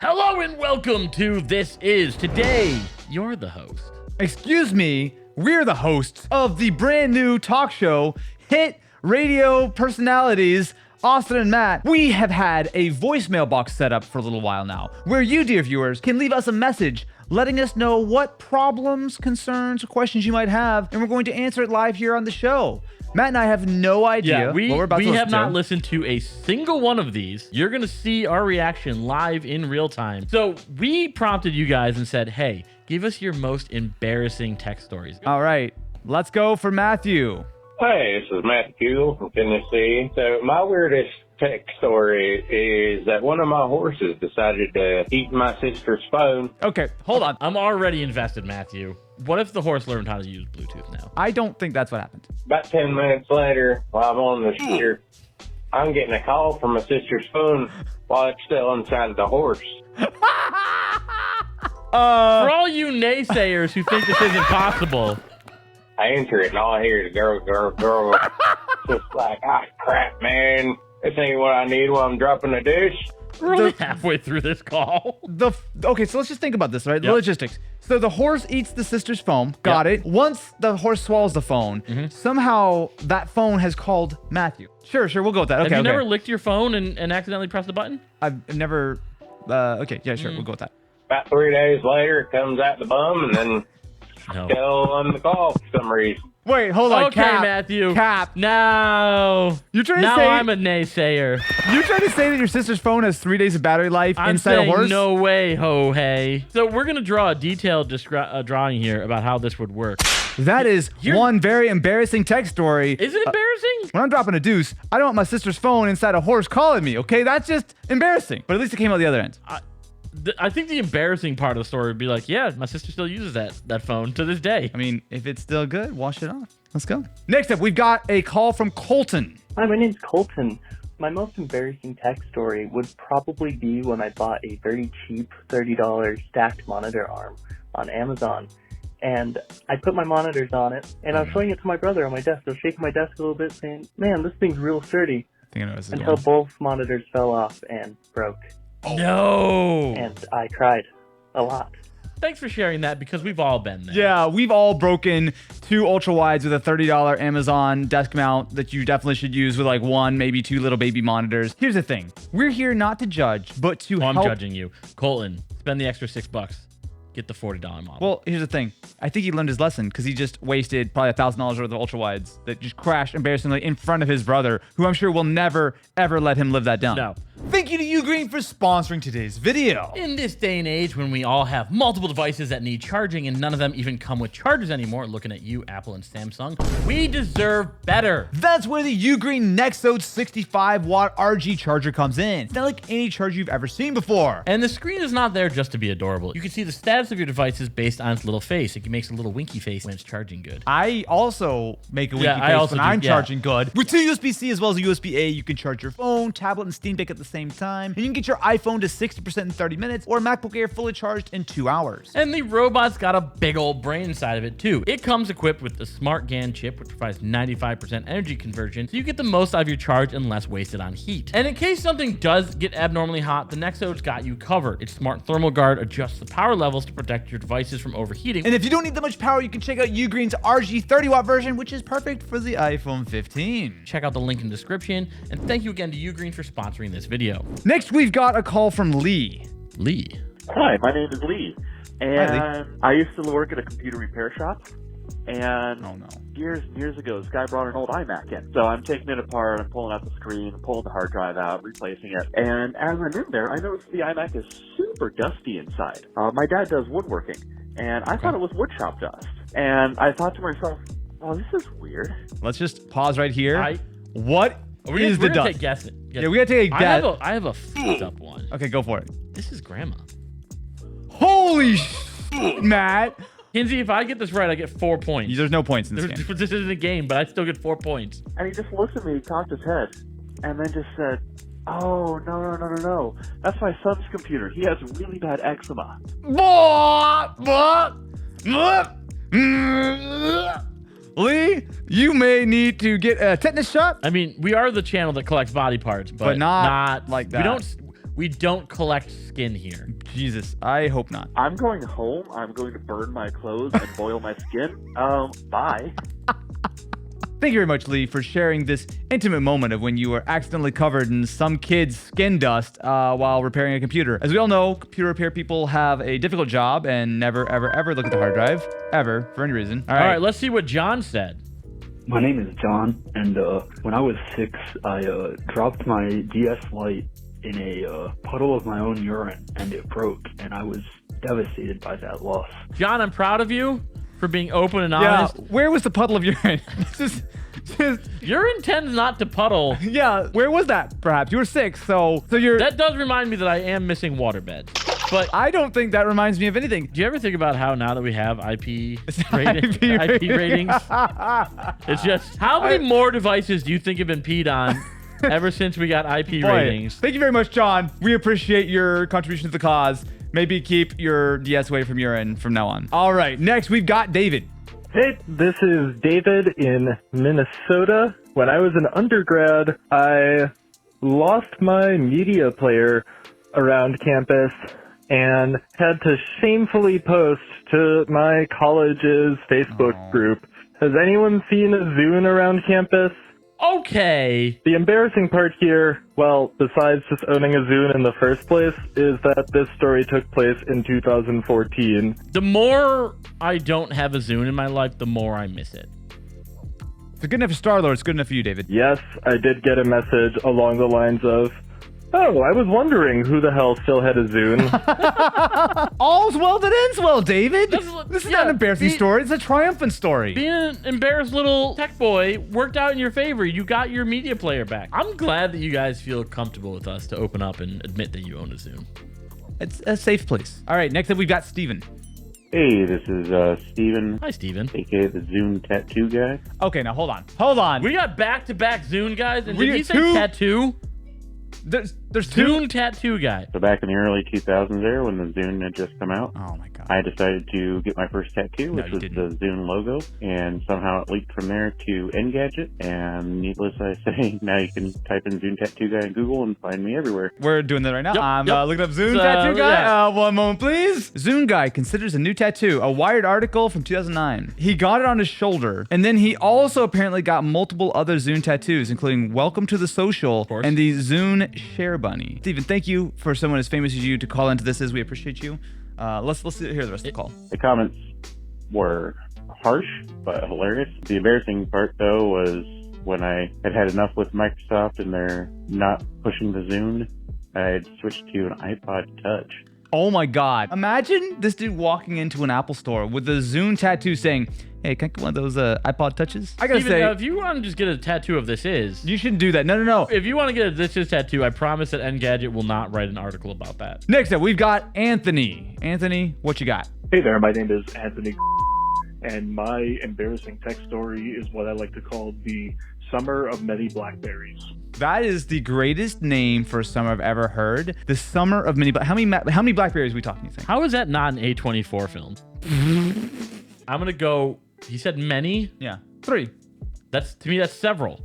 Hello and welcome to This Is. Today, you're the host. Excuse me, we're the hosts of the brand new talk show, hit radio personalities, Austin and Matt. We have had a voicemail box set up for a little while now, where you, dear viewers, can leave us a message letting us know what problems, concerns, or questions you might have, and we're going to answer it live here on the show. Matt and I have no idea we what we're about to listen have not listened to a single one of these. You're going to see our reaction live in real time. So we prompted you guys and said, hey, give us your most embarrassing tech stories. All right, let's go for Matthew. Hey, this is Matthew from Tennessee. So my weirdest tech story is that one of my horses decided to eat my sister's phone. Okay, hold on. I'm already invested, Matthew. What if the horse learned how to use Bluetooth now? I don't think that's what happened. About 10 minutes later, while I'm on the scooter, I'm getting a call from my sister's phone while it's still inside of the horse. For all you naysayers who think this isn't possible, I answer it and all I hear is girl. Just like, crap, man. This ain't what I need while I'm dropping a dish. we're only halfway through this call. Okay, so let's just think about this, right? Yep. The logistics. So the horse eats the sister's phone. Got it. Once the horse swallows the phone, somehow that phone has called Matthew. Sure, we'll go with that. Okay, Have you never licked your phone and accidentally pressed the button? I've never. Okay, yeah, sure, we'll go with that. About 3 days later, it comes out the bum and then still on the call for some reason. Wait, hold on. Okay, Cap, Matthew. Cap. No. You're trying to now say I'm a naysayer. you're trying to say that your sister's phone has 3 days of battery life I'm inside saying a horse? no way, ho hey. So we're gonna draw a detailed drawing here about how this would work. That is one very embarrassing tech story. Is it embarrassing? When I'm dropping a deuce, I don't want my sister's phone inside a horse calling me, okay? That's just embarrassing. But at least it came out the other end. I think the embarrassing part of the story would be like, yeah, my sister still uses that phone to this day. I mean, if it's still good, wash it off. Let's go. Next up, we've got a call from Colton. Hi, my name's Colton. My most embarrassing tech story would probably be when I bought a very cheap $30 stacked monitor arm on Amazon. And I put my monitors on it, and I was showing it to my brother on my desk. I was shaking my desk a little bit, saying, man, this thing's real sturdy. I think I know this is Until both monitors fell off and broke. No. And I cried a lot. Thanks for sharing that because we've all been there. Yeah, we've all broken two ultra wides with a $30 Amazon desk mount that you definitely should use with like one, maybe two little baby monitors. Here's the thing. We're here not to judge, but to help. I'm judging you. Colton, spend the extra $6. Get the $40 model. Well, here's the thing. I think he learned his lesson because he just wasted probably $1,000 worth of ultra wides that just crashed embarrassingly in front of his brother, who I'm sure will never, ever let him live that down. No. Thank you to Ugreen for sponsoring today's video. In this day and age when we all have multiple devices that need charging and none of them even come with chargers anymore, looking at you, Apple and Samsung, we deserve better. That's where the Ugreen Nexode 65-watt RG charger comes in. It's not like any charger you've ever seen before. And the screen is not there just to be adorable. You can see the status of your devices based on its little face. It makes a little winky face when it's charging good. I also make a winky face when I'm charging good. With two USB-C as well as a USB-A, you can charge your phone, tablet, and Steam Deck at the same time. And you can get your iPhone to 60% in 30 minutes or a MacBook Air fully charged in 2 hours. And the robot's got a big old brain inside of it too. It comes equipped with the Smart GaN chip, which provides 95% energy conversion, so you get the most out of your charge and less wasted on heat. And in case something does get abnormally hot, the Nexode's got you covered. Its smart thermal guard adjusts the power levels to protect your devices from overheating. And if you don't need that much power, you can check out Ugreen's RG 30-watt version, which is perfect for the iPhone 15. Check out the link in the description. And thank you again to Ugreen for sponsoring this video. Next, we've got a call from Lee. Lee. Hi, my name is Lee, and Hi, Lee. I used to work at a computer repair shop, and Oh, no. years ago, this guy brought an old iMac in. So I'm taking it apart, I'm pulling out the screen, pulling the hard drive out, replacing it, and as I'm in there, I noticed the iMac is super dusty inside. My dad does woodworking, and I thought it was wood shop dust, and I thought to myself, oh, this is weird. Let's just pause right here. What We're is gonna the dust? take guess. Yeah, we gotta take a guess. I have a fucked up one. Okay, go for it. This is grandma. Holy shit, Matt. Kinsey, if I get this right, I get 4 points. There's no points in this game. This isn't a game, but I still get 4 points. And he just looked at me, cocked his head, and then just said, oh, no. That's my son's computer. He has really bad eczema. Lee, you may need to get a tetanus shot. I mean, we are the channel that collects body parts, but not like that. We don't collect skin here. Jesus, I hope not. I'm going home. I'm going to burn my clothes and boil my skin. Bye. Thank you very much, Lee, for sharing this intimate moment of when you were accidentally covered in some kid's skin dust while repairing a computer. As we all know, computer repair people have a difficult job and never, ever, ever look at the hard drive. Ever, for any reason. All right, let's see what John said. My name is John, and when I was 6, I dropped my DS Lite in a puddle of my own urine, and it broke, and I was devastated by that loss. John, I'm proud of you for being open and honest. Yeah, where was the puddle of urine? just, Urine tends not to puddle. yeah, where was that, perhaps? You were 6, so you're... That does remind me that I am missing waterbed. But I don't think that reminds me of anything. do you ever think about how now that we have IP ratings, it's just, how many more devices do you think have been peed on ever since we got IP ratings? Thank you very much, John. We appreciate your contribution to the cause. Maybe keep your DS away from urine from now on. All right, next we've got David. Hey, this is David in Minnesota. When I was an undergrad, I lost my media player around campus and had to shamefully post to my college's Facebook group. Has anyone seen a Zune around campus? Okay. The embarrassing part here, well, besides just owning a Zune in the first place, is that this story took place in 2014. The more I don't have a Zune in my life, the more I miss it. If it's good enough for Star-Lord, it's good enough for you, David. Yes, I did get a message along the lines of, oh, I was wondering who the hell still had a Zune. All's well that ends well, David. This is not an embarrassing be- story. It's a triumphant story. Being an embarrassed little tech boy worked out in your favor. You got your media player back. I'm glad that you guys feel comfortable with us to open up and admit that you own a Zune. It's a safe place. All right, next up we've got Steven. Hey, this is Steven, Hi, Steven. aka the Zune tattoo guy. Okay, now hold on. We got back-to-back Zune guys, and We did he get say two- tattoo? There's two. Zune tattoo guy. So back in the early 2000s there, when the Zune had just come out, Oh my god. I decided to get my first tattoo, which you was didn't. the Zune logo, and somehow it leaked from there to Engadget, and needless I say, now you can type in Zune tattoo guy in Google and find me everywhere. We're doing that right now. Yep, I'm yep. looking up Zune So, tattoo guy. yeah. One moment, please. Zune guy considers a new tattoo. A Wired article from 2009. He got it on his shoulder, and then he also apparently got multiple other Zune tattoos, including "Welcome to the Social" course. and the Zune Share Bunny. Steven, thank you for someone as famous as you to call into this. As we appreciate you. Let's hear the rest of the call. The comments were harsh, but hilarious. The embarrassing part, though, was when I had enough with Microsoft and they're not pushing the Zune, I had switched to an iPod Touch. Oh my god. Imagine this dude walking into an Apple store with a Zune tattoo saying, hey, can I get one of those iPod Touches? I gotta Steven, say, if you want to just get a tattoo of This Is, you shouldn't do that. No. if you want to get a This Is tattoo, I promise that Engadget will not write an article about that. Next up, we've got Anthony. Anthony, what you got? Hey there, my name is Anthony, and my embarrassing tech story is what I like to call the Summer of Many Blackberries. That is the greatest name for a summer I've ever heard. The Summer of Many How many Blackberries are we talking, you think? How is that not an A24 film? I'm going to go, he said many? Yeah. 3. To me, that's several.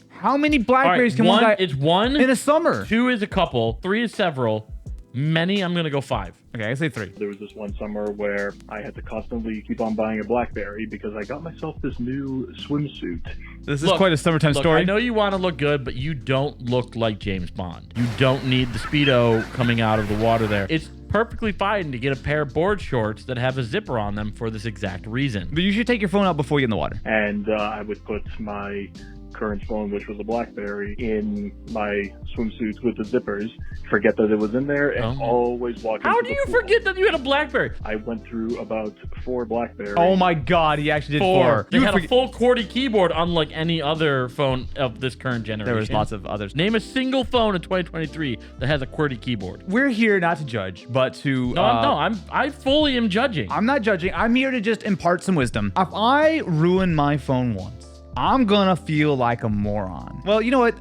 How many All right, Blackberries can one guy... it's one. in a summer? 2 is a couple. 3 is several. Many, I'm going to go 5. Okay, I say 3. There was this one summer where I had to constantly keep on buying a Blackberry because I got myself this new swimsuit. This is quite a summertime story. I know you want to look good, but you don't look like James Bond. You don't need the Speedo coming out of the water there. It's perfectly fine to get a pair of board shorts that have a zipper on them for this exact reason. But you should take your phone out before you get in the water. And I would put my current phone, which was a Blackberry, in my swimsuit with the zippers, forget that it was in there, and always walk How into do the you pool. forget that you had a Blackberry? I went through about 4 Blackberries. Oh my god, he actually did 4. They You had forget- a full QWERTY keyboard, unlike any other phone of this current generation. There was lots of others. Name a single phone in 2023 that has a QWERTY keyboard. We're here not to judge, but to... I fully am judging. I'm not judging. I'm here to just impart some wisdom. If I ruin my phone once, I'm gonna feel like a moron. Well, you know what?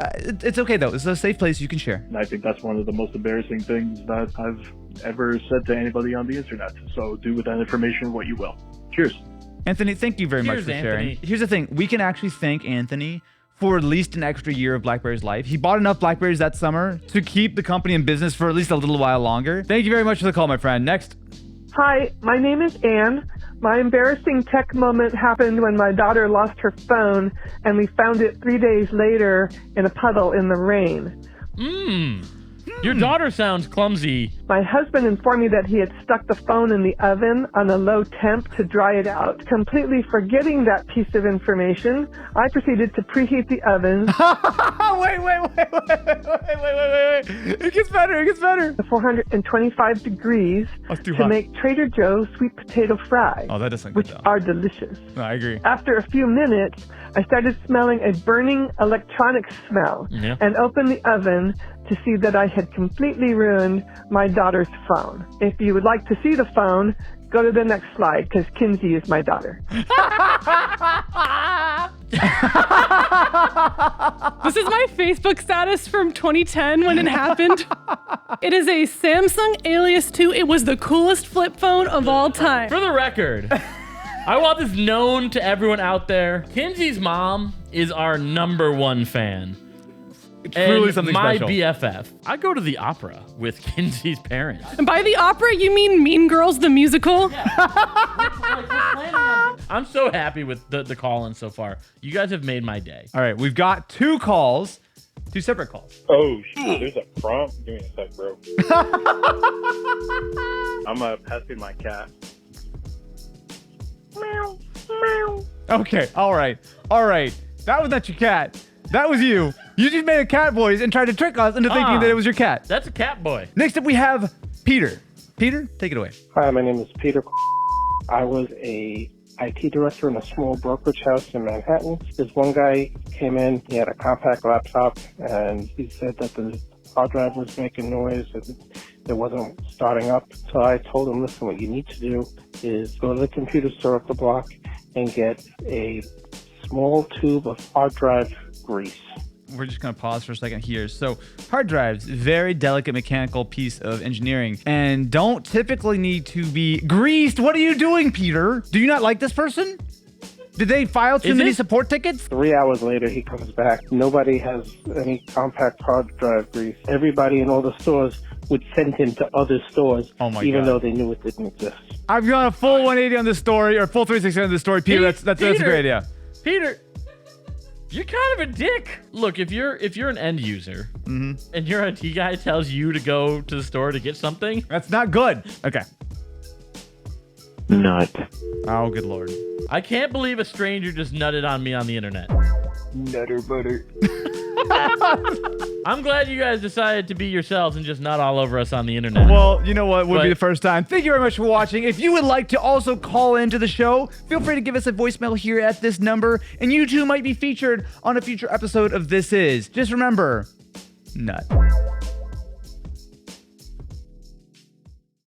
It's okay, though. It's a safe place you can share. And I think that's one of the most embarrassing things that I've ever said to anybody on the internet. So do with that information what you will. Cheers. Anthony, thank you very much Cheers, for sharing. Anthony. Here's the thing. We can actually thank Anthony for at least an extra year of Blackberry's life. He bought enough Blackberries that summer to keep the company in business for at least a little while longer. Thank you very much for the call, my friend. Next. Hi, my name is Anne. My embarrassing tech moment happened when my daughter lost her phone and we found it 3 days later in a puddle in the rain. Your daughter sounds clumsy. My husband informed me that he had stuck the phone in the oven on a low temp to dry it out. Completely forgetting that piece of information, I proceeded to preheat the oven. Wait. It gets better. To 425 degrees too to hot. make Trader Joe's sweet potato fries. Oh, that doesn't which good though. are delicious. No, I agree. After a few minutes, I started smelling a burning electronics smell and opened the oven to see that I had completely ruined my daughter's phone. If you would like to see the phone, go to the next slide because Kinsey is my daughter. This is my Facebook status from 2010 when it happened. It is a Samsung Alias 2. It was the coolest flip phone of all time. For the record, I want this known to everyone out there. Kinsey's mom is our #1 fan. Truly something my special. BFF. I go to the opera with Kinsey's parents. And by the opera, you mean Mean Girls, the musical? I'm so happy with the call-in so far. You guys have made my day. All right, we've got 2 calls, 2 separate calls. Oh, shit. There's a prompt. Give me a sec, bro. I'm passing my cat. Okay, all right. That was not your cat. That was you. You just made a cat voice and tried to trick us into thinking that it was your cat. That's a cat boy. Next up, we have Peter. Peter, take it away. Hi, my name is Peter. I was a IT director in a small brokerage house in Manhattan. This one guy came in, he had a compact laptop, and he said that the hard drive was making noise and it wasn't starting up. So I told him, listen, what you need to do is go to the computer store up the block and get a small tube of hard drive grease. We're just going to pause for a second here. So hard drives, very delicate mechanical piece of engineering and don't typically need to be greased. What are you doing, Peter? Do you not like this person? Did they file too many support tickets? 3 hours later, he comes back. Nobody has any compact hard drive grease. Everybody in all the stores would send him to other stores, even though they knew it didn't exist. I've gone a full 180 on this story, or full 360 on this story, Peter. That's a great idea. Peter, you're kind of a dick. Look, if you're an end user and your IT guy tells you to go to the store to get something, that's not good. Okay. Nut. Oh, good lord. I can't believe a stranger just nutted on me on the internet. Nutter butter. I'm glad you guys decided to be yourselves and just nut all over us on the internet. Well, you know what? Would be the first time. Thank you very much for watching. If you would like to also call into the show, feel free to give us a voicemail here at this number, and you too might be featured on a future episode of This Is. Just remember, nut.